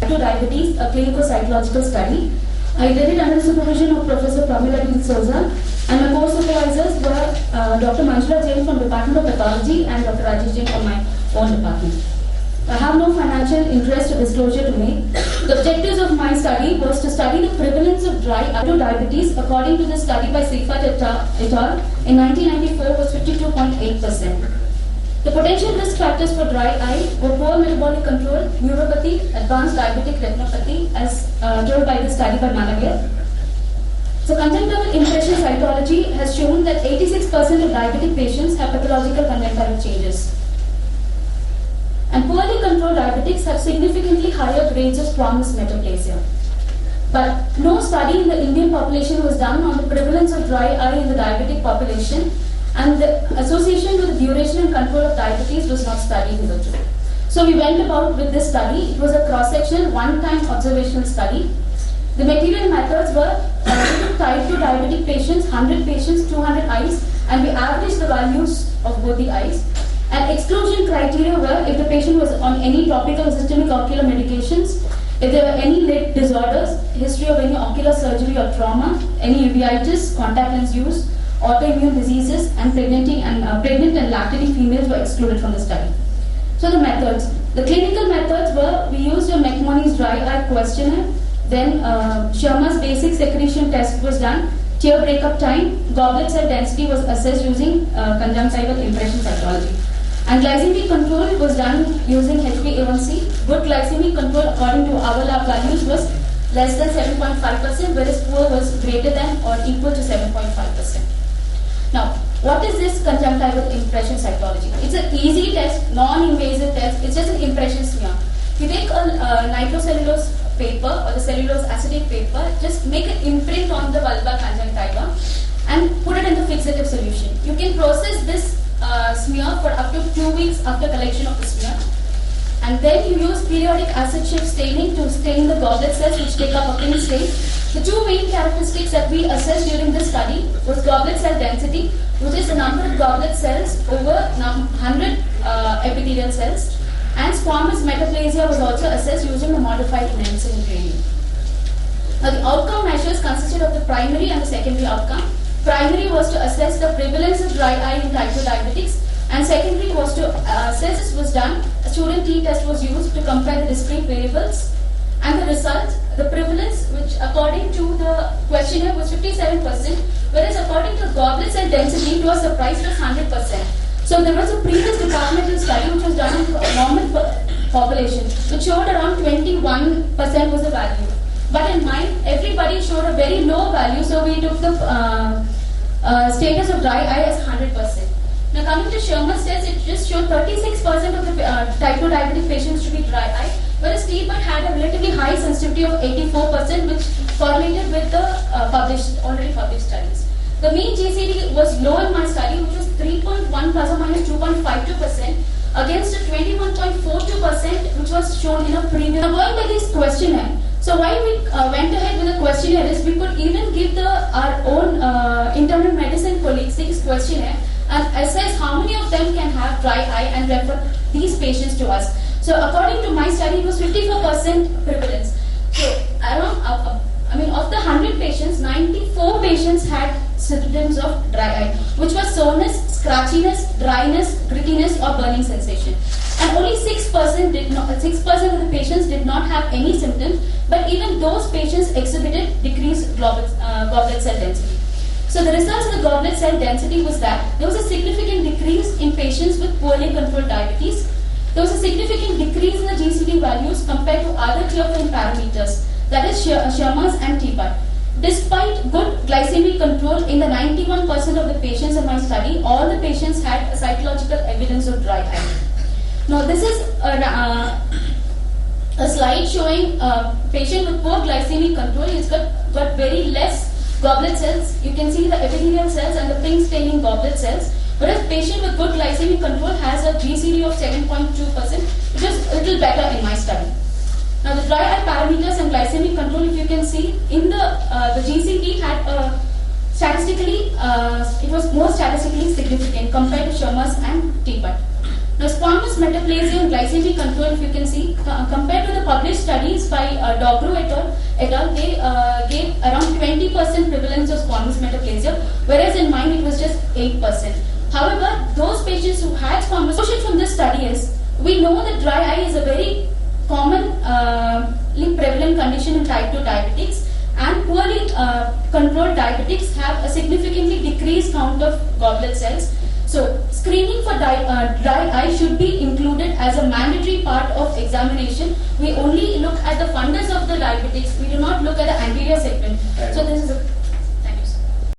Type 2 Diabetes, a clinical psychological study. I did it under the supervision of Professor Pramila D. Souza, and my co-supervisors were Dr. Manjula Jain from Department of Pathology and Dr. Rajesh Jain from my own department. I have no financial interest or disclosure to make. The objectives of my study was to study the prevalence of dry eye to diabetes according to the study by Seifert et al. In 1994 was 52.8%. The potential risk factors for dry eye were poor metabolic control, neuropathy, advanced diabetic retinopathy as told by the study by Malavier. So conjunctival impression cytology has shown that 86% of diabetic patients have pathological conjunctival changes. And poorly controlled diabetics have significantly higher grades of squamous metaplasia. But no study in the Indian population was done on the prevalence of dry eye in the diabetic population, and the association with the duration and control of diabetes was not studied hitherto. So we went about with this study. It was a cross-sectional, one-time observational study. The material methods were type 2 diabetic patients, 100 patients, 200 eyes, and we averaged the values of both the eyes. And exclusion criteria were if the patient was on any topical or systemic ocular medications, if there were any lid disorders, history of any ocular surgery or trauma, any uveitis, contact lens use, autoimmune diseases, and pregnant and lactating females were excluded from the study. So the methods. The clinical methods were, we used a McMoney's dry eye questionnaire, then Sherman's basic secretion test was done, tear breakup time, goblet cell density was assessed using conjunctival impression cytology. And glycemic control was done using HbA1c. Good glycemic control according to our lab values was less than 7.5%, whereas poor was greater than or equal to 7.5%. Now, what is this conjunctival impression cytology? It's an easy test, non-invasive test. It's just an impression smear. You take a nitrocellulose paper or the cellulose acetate paper, just make an imprint on the vulvar conjunctiva and put it in the fixative solution. You can process this smear for up to 2 weeks after collection of the smear, and then you use periodic acid shift staining to stain the goblet cells which take up a pink stain. The two main characteristics that we assessed during this study was goblet cell density, which is the number of goblet cells over 100 epithelial cells, and squamous metaplasia was also assessed using the modified Nansen gradient. Now the outcome measures consisted of the primary and the secondary outcome. Primary was to assess the prevalence of dry eye in type 2 diabetics, and secondary was to assess this was done. A student t-test was used to compare the discrete variables, and the result, the prevalence, which according to the questionnaire was 57%, whereas according to goblet cell density, to our surprise, was 100%. So there was a previous departmental study which was done on the normal population, which showed around 21% was the value. But in mine, everybody showed a very low value, so we took the status of dry eye as 100%. Now coming to Sherman's test, it just showed 36% of the type 2 diabetic patients to be dry eye, whereas TPAT had a relatively high sensitivity of 84%, which correlated with the already published studies. The mean GCD was low in my study, which was 3.1 plus or minus 2.52%, against a 21.42%, which was shown in a previous. Now going by this questionnaire, so why we went ahead with the questionnaire is we could even give our own internal medicine colleagues this questionnaire and assess how many of them can have dry eye and refer these patients to us. So according to my study, it was 54% prevalence. So around, of the 100 patients, 94 patients had symptoms of dry eye, which was soreness, scratchiness, dryness, grittiness, or burning sensation. And only 6% did not. 6% of the patients did not have any symptoms, but even those patients exhibited decreased goblet cell density. So the results of the goblet cell density was that there was a significant decrease in patients with poorly controlled diabetes. There was a significant decrease in the GCD values compared to other clear-film parameters, that is Sherman's and TPAT. Despite good glycemic control in the 91% of the patients in my study, all the patients had cytological evidence of dry eye. Now this is a slide showing a patient with poor glycemic control. He's got very less goblet cells. You can see the epithelial cells and the pink staining goblet cells. Whereas patient with good glycemic control has a GCD of 7.2%, which is a little better in my study. Now the dry eye parameters and glycemic control, if you can see, in the GCD had statistically, it was more statistically significant compared to Sherman's and TPAT. Now squamous metaplasia and glycemic control, if you can see, compared to the published studies by Dogru et al. They gave around 20% prevalence of squamous metaplasia, whereas in mine it was just 8%. However, those patients who had squamous, from this study is, we know that dry eye is a very commonly prevalent condition in type 2 diabetics, and poorly controlled diabetics have a significantly decreased count of goblet cells. So, screening for dry eye should be included as a mandatory part of examination. We only look at the fundus of the diabetics, we do not look at the anterior segment. So, this is a